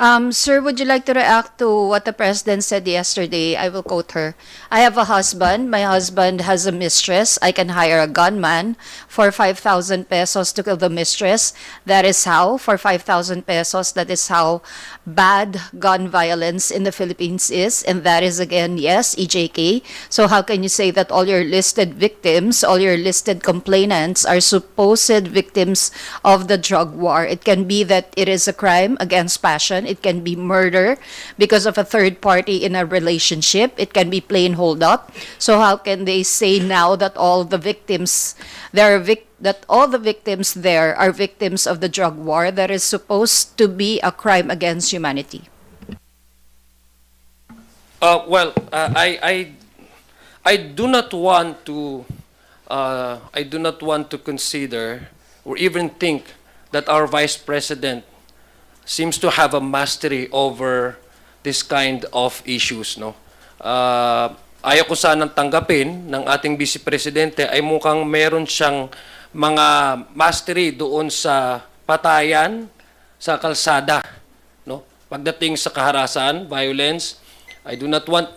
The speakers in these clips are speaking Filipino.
Sir, would you like to react to what the president said yesterday? I will quote her. I have a husband. My husband has a mistress. I can hire a gunman for 5,000 pesos to kill the mistress. That is how, for 5,000 pesos, that is how bad gun violence in the Philippines is. And that is, again, yes, EJK. So how can you say that all your listed victims, all your listed complainants are supposed victims of the drug war? It can be that it is a crime against passion. It can be murder because of a third party in a relationship. It can be plain hold up. So how can they say now that all the victims that all the victims there are victims of the drug war that is supposed to be a crime against humanity? I do not want to consider or even think that our vice president seems to have a mastery over this kind of issues, no? Ayaw ko sanang tanggapin ng ating vice presidente ay mukhang meron siyang mga mastery doon sa patayan sa kalsada, no? Pagdating sa kaharasan, violence, I do not want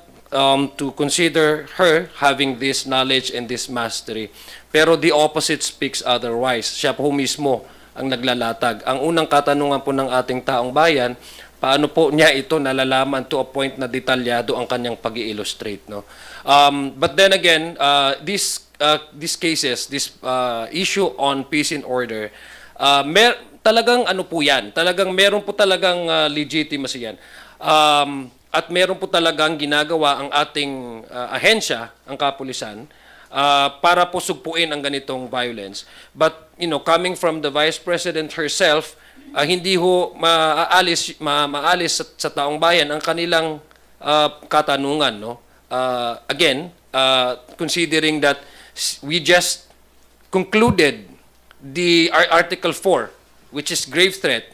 to consider her having this knowledge and this mastery. Pero the opposite speaks otherwise. Siya po mismo ang naglalatag. Ang unang katanungan po ng ating taong bayan, paano po niya ito nalalaman to a point na detalyado ang kanyang pag-i-illustrate, no? But then again, these cases, this issue on peace and order, talagang ano po yan, talagang meron po talagang legitimacy yan. At meron po talagang ginagawa ang ating ahensya, ang kapulisan, para po sugpuin ang ganitong violence. But, you know, coming from the Vice President herself, hindi ho maalis sa taong bayan ang kanilang katanungan, no? Again, considering that we just concluded the Article 4, which is grave threat,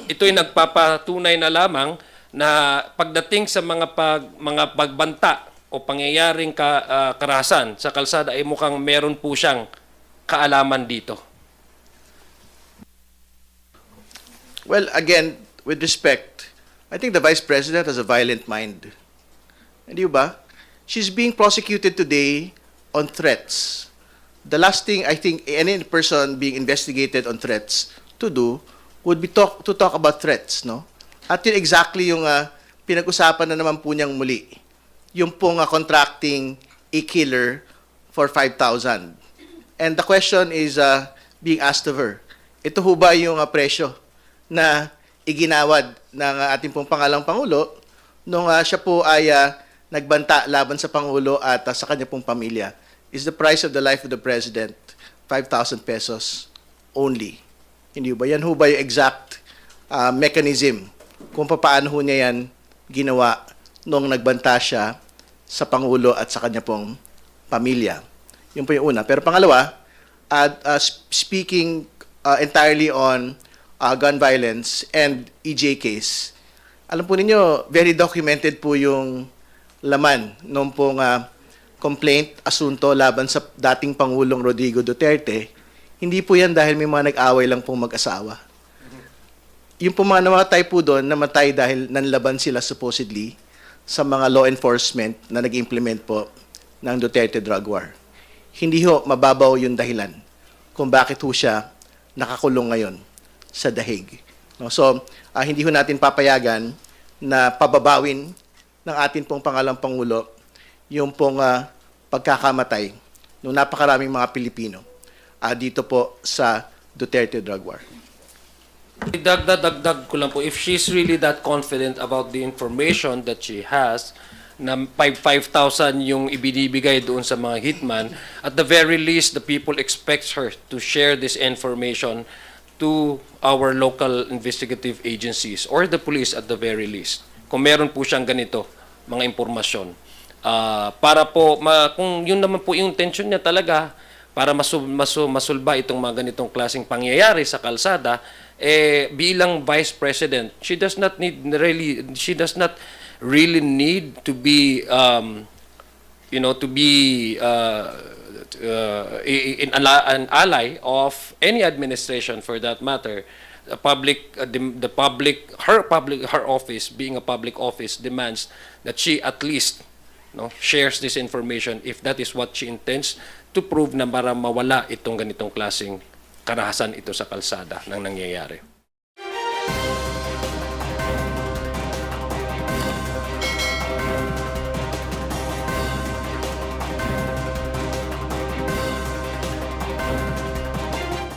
ito'y nagpapatunay na lamang na pagdating sa mga pagbanta o pangyayaring karahasan sa kalsada ay mukhang meron po siyang kaalaman dito. Well, again, with respect, I think the Vice President has a violent mind. Hindi ba? She's being prosecuted today on threats. The last thing I think any person being investigated on threats to do would be to talk about threats, no? At yun exactly yung pinag-usapan na naman po niyang muli. Yung pong contracting a killer for 5,000. And the question is being asked of her, ito ho ba yung presyo na iginawad ng ating pong pangalang Pangulo nung siya po ay nagbanta laban sa Pangulo at sa kanya pong pamilya? Is the price of the life of the President 5,000 pesos only? Hindi ba? Yan ho ba yung exact mechanism kung paano ho niya yan ginawa nung nagbanta siya sa Pangulo at sa kanya pong pamilya? Yun po yung una. Pero pangalawa, speaking entirely on gun violence and EJ case, alam po ninyo, very documented po yung laman nung pong complaint, asunto laban sa dating Pangulong Rodrigo Duterte. Hindi po yan dahil may mga nag-away lang pong mag-asawa. Yung po mga namatay po doon, namatay dahil nanlaban sila supposedly sa mga law enforcement na nag-implement po ng Duterte drug war. Hindi ho mababaw yung dahilan kung bakit ho siya nakakulong ngayon sa dahig. No? So, hindi ho natin papayagan na pababawin ng atin pong pangalang Pangulo yung pong pagkakamatay ng napakaraming mga Pilipino dito po sa Duterte drug war. Dagdag ko lang po, if she's really that confident about the information that she has, na 5,000 yung ibinibigay doon sa mga hitman, at the very least, the people expect her to share this information to our local investigative agencies or the police at the very least. Kung meron po siyang ganito, mga impormasyon. Para po, kung yun naman po yung intention niya talaga, para masulba itong mga ganitong klaseng pangyayari sa kalsada, bilang Vice President, she does not really need to be an ally of any administration for that matter her office, being a public office, demands that she at least, no, shares this information if that is what she intends to prove na para mawala itong ganitong klaseng karahasan ito sa kalsada ng nangyayari.